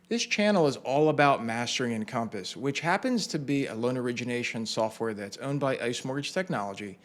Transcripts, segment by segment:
This channel is all about mastering Encompass, which happens to be a loan origination software that's owned by ICE Mortgage Technology.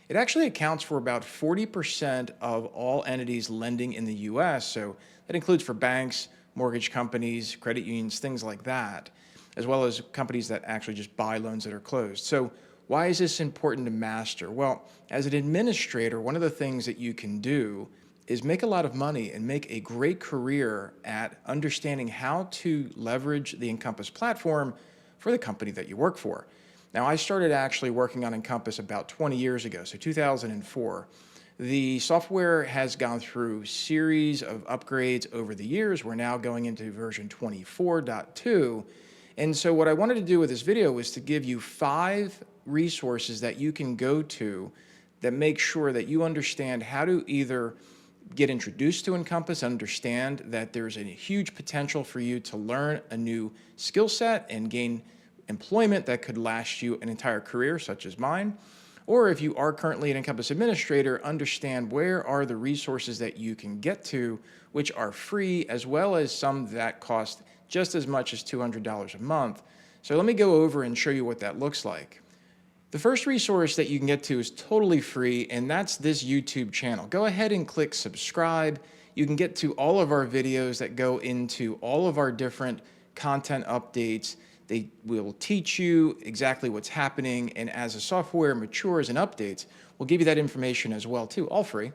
It actually accounts for about 40% of all entities lending in the US, so that includes for banks, mortgage companies, credit unions, things like that, as well as companies that actually just buy loans that are closed. So, why is this important to master? Well, as an administrator, one of the things that you can do is make a lot of money and make a great career at understanding how to leverage the Encompass platform for the company that you work for. Now, I started actually working on Encompass about 20 years ago, so 2004. The software has gone through series of upgrades over the years. We're now going into version 24.2. And so what I wanted to do with this video was to give you 5 resources that you can go to that make sure that you understand how to either get introduced to Encompass, understand that there's a huge potential for you to learn a new skill set and gain employment that could last you an entire career, such as mine. Or if you are currently an Encompass administrator, understand where are the resources that you can get to, which are free, as well as some that cost just as much as $200 a month. So let me go over and show you what that looks like. The first resource that you can get to is totally free, and that's this YouTube channel. Go ahead and click subscribe. You can get to all of our videos that go into all of our different content updates. They will teach you exactly what's happening, and as the software matures and updates, we'll give you that information as well too, all free.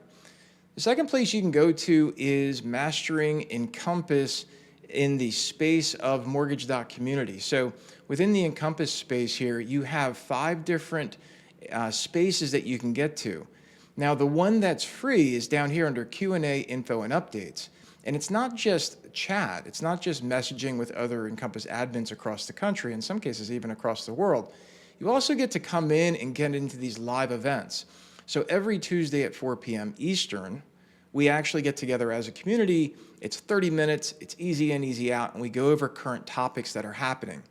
The second place you can go to is Mastering Encompass in the space of mortgage.community. So within the Encompass space here, you have 5 different spaces that you can get to. Now, the one that's free is down here under Q&A, info, and updates. And it's not just chat. It's not just messaging with other Encompass admins across the country, in some cases even across the world. You also get to come in and get into these live events. So every Tuesday at 4 p.m. Eastern, we actually get together as a community. It's 30 minutes, it's easy in, easy out, and we go over current topics that are happening.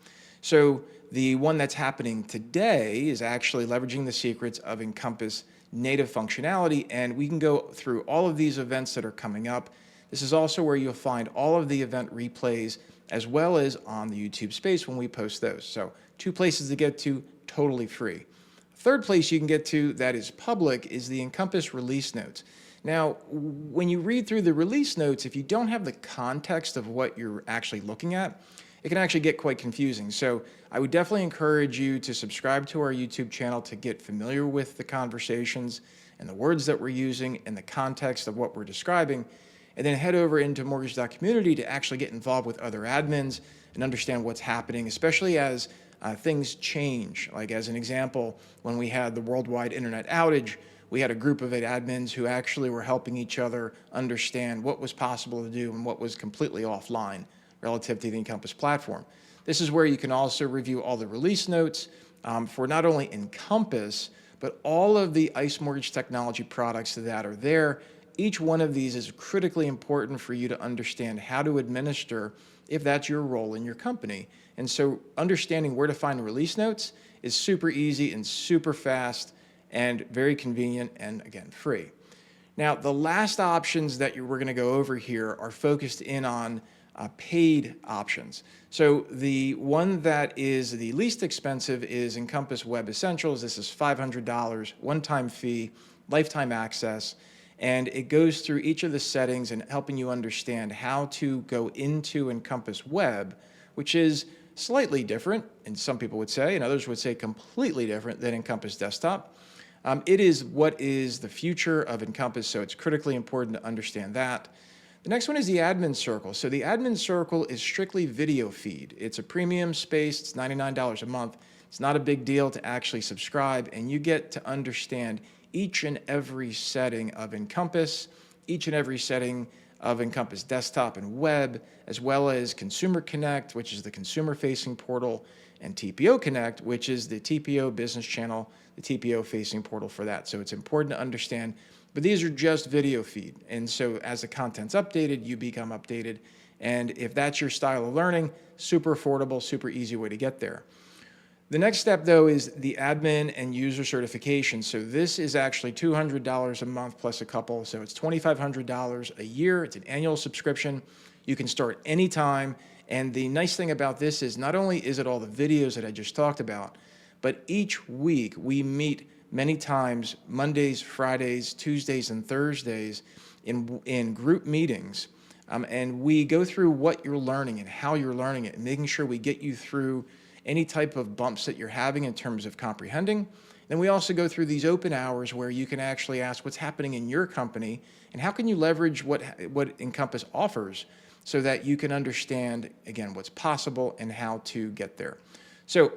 So the one that's happening today is actually leveraging the secrets of Encompass native functionality, and we can go through all of these events that are coming up. This is also where you'll find all of the event replays as well as on the YouTube space when we post those. So 2 places to get to, totally free. Third place you can get to that is public is the Encompass release notes. Now, when you read through the release notes, if you don't have the context of what you're actually looking at, it can actually get quite confusing. So I would definitely encourage you to subscribe to our YouTube channel to get familiar with the conversations and the words that we're using and the context of what we're describing, and then head over into mortgage.community to actually get involved with other admins and understand what's happening, especially as things change. Like as an example, when we had the worldwide internet outage, we had a group of admins who actually were helping each other understand what was possible to do and what was completely offline relative to the Encompass platform. This is where you can also review all the release notes for not only Encompass, but all of the ICE Mortgage Technology products that are there. Each one of these is critically important for you to understand how to administer if that's your role in your company. And so understanding where to find release notes is super easy and super fast and very convenient and, again, free. Now, the last options that we're going to go over here are focused in on paid options. So the one that is the least expensive is Encompass Web Essentials. This is $500, one-time fee, lifetime access, and it goes through each of the settings and helping you understand how to go into Encompass Web, which is slightly different, and some people would say, and others would say completely different than Encompass Desktop. It is what is the future of Encompass, so it's critically important to understand that. The next one is the Admin Circle. So the Admin Circle is strictly video feed. It's a premium space. It's $99 a month. It's not a big deal to actually subscribe, and you get to understand each and every setting of Encompass, each and every setting of Encompass Desktop and Web, as well as Consumer Connect, which is the consumer-facing portal, and TPO Connect, which is the TPO business channel, the TPO-facing portal for that. So it's important to understand, but these are just video feed. And so as the content's updated, you become updated. And if that's your style of learning, super affordable, super easy way to get there. The next step, though, is the admin and user certification. So this is actually $200 a month plus a couple. So it's $2,500 a year. It's an annual subscription. You can start anytime. And the nice thing about this is not only is it all the videos that I just talked about, but each week we meet many times, Mondays, Fridays, Tuesdays, and Thursdays in group meetings. And we go through what you're learning and how you're learning it, and making sure we get you through any type of bumps that you're having in terms of comprehending. Then we also go through these open hours where you can actually ask what's happening in your company and how can you leverage what Encompass offers so that you can understand, again, what's possible and how to get there. So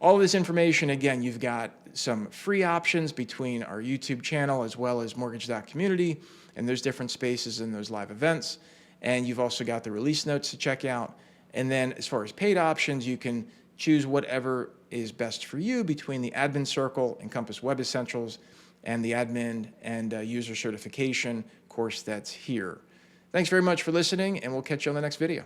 all of this information, again, you've got some free options between our YouTube channel as well as Mortgage.community and those different spaces and those live events. And you've also got the release notes to check out. And then as far as paid options, you can choose whatever is best for you between the Admin Circle, Encompass Web Essentials, and the Admin and User Certification course that's here. Thanks very much for listening, and we'll catch you on the next video.